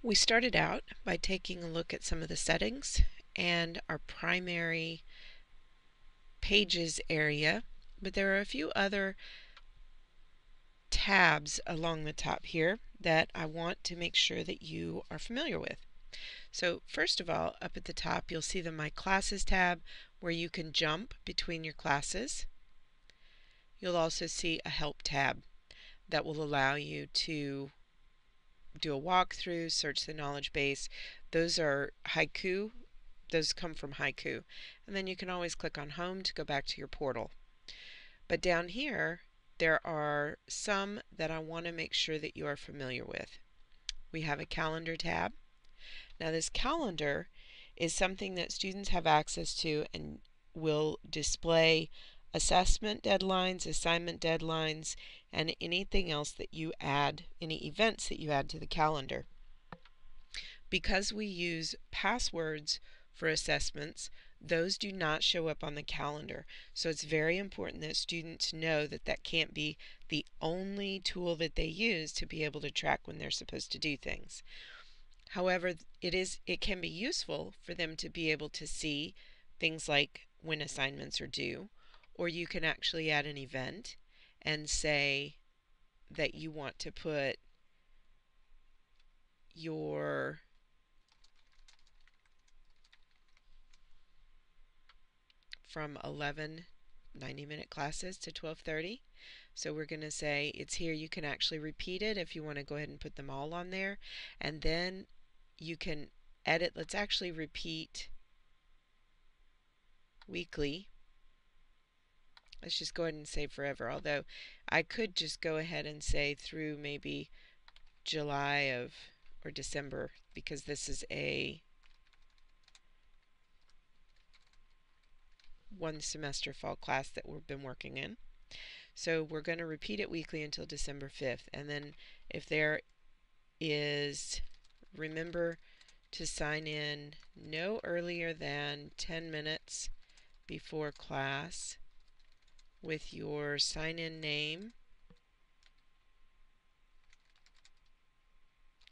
We started out by taking a look at some of the settings and our primary pages area, but there are a few other tabs along the top here that I want to make sure that you are familiar with. So first of all, up at the top you'll see the My Classes tab where you can jump between your classes. You'll also see a Help tab that will allow you to do a walkthrough, search the knowledge base. Those are Haiku. Those come from Haiku. And then you can always click on Home to go back to your portal. But down here, there are some that I want to make sure that you are familiar with. We have a Calendar tab. Now this calendar is something that students have access to and will display assessment deadlines, assignment deadlines, and anything else that you add, any events that you add to the calendar. Because we use passwords for assessments, those do not show up on the calendar. So it's very important that students know that that can't be the only tool that they use to be able to track when they're supposed to do things. However, it can be useful for them to be able to see things like when assignments are due, or you can actually add an event and say that you want to put your from 11 90-minute classes to 12:30. So we're going to say it's here. You can actually repeat it if you want to go ahead and put them all on there. And then you can edit. Let's actually repeat weekly. Let's just go ahead and say forever, although I could just go ahead and say through maybe July of or December, because this is a one semester fall class that we've been working in. So we're going to repeat it weekly until December 5th. And then if there is, remember to sign in no earlier than 10 minutes before class with your sign-in name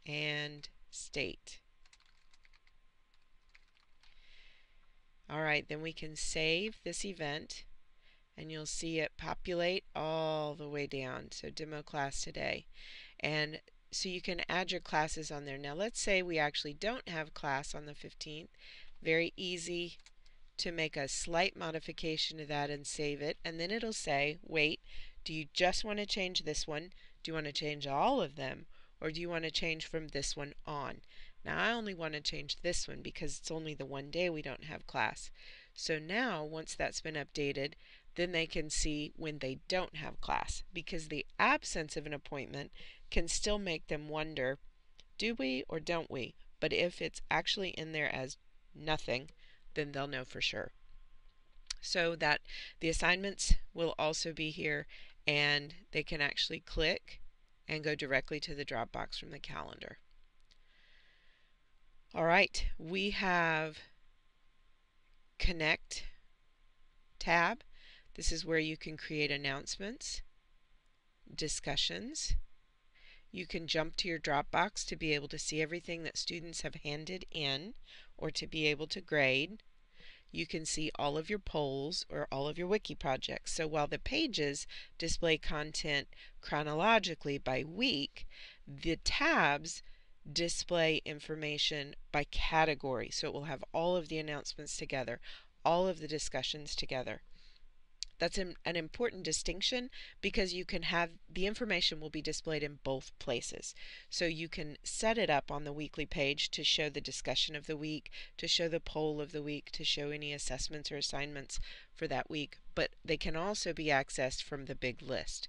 and state. All right, then we can save this event and you'll see it populate all the way down. So demo class today. And so you can add your classes on there. Now let's say we actually don't have class on the 15th. Very easy to make a slight modification to that and save it. And then it'll say, wait, do you just want to change this one? Do you want to change all of them? Or do you want to change from this one on? Now I only want to change this one because it's only the one day we don't have class. So now once that's been updated, then they can see when they don't have class, because the absence of an appointment can still make them wonder, do we or don't we? But if it's actually in there as nothing, then they'll know for sure. So that the assignments will also be here, and they can actually click and go directly to the Dropbox from the calendar. All right, we have Connect tab. This is where you can create announcements, discussions. You can jump to your Dropbox to be able to see everything that students have handed in or to be able to grade. You can see all of your polls or all of your wiki projects. So while the pages display content chronologically by week, the tabs display information by category. So it will have all of the announcements together, all of the discussions together. That's an important distinction because you can have the information will be displayed in both places. So you can set it up on the weekly page to show the discussion of the week, to show the poll of the week, to show any assessments or assignments for that week, but they can also be accessed from the big list.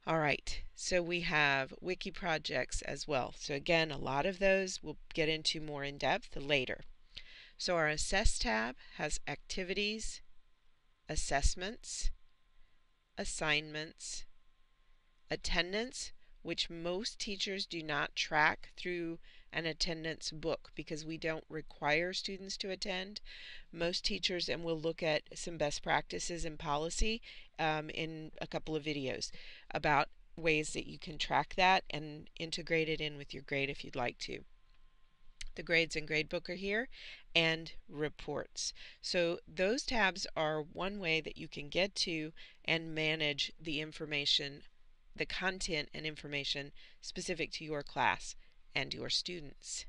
All right, so we have wiki projects as well. So again, a lot of those we'll get into more in depth later. So our Assess tab has activities, assessments, assignments, attendance, which most teachers do not track through an attendance book because we don't require students to attend. Most teachers, and we'll look at some best practices and policy in a couple of videos about ways that you can track that and integrate it in with your grade if you'd like to. The grades and gradebook are here, and reports. So those tabs are one way that you can get to and manage the information, the content and information specific to your class and your students.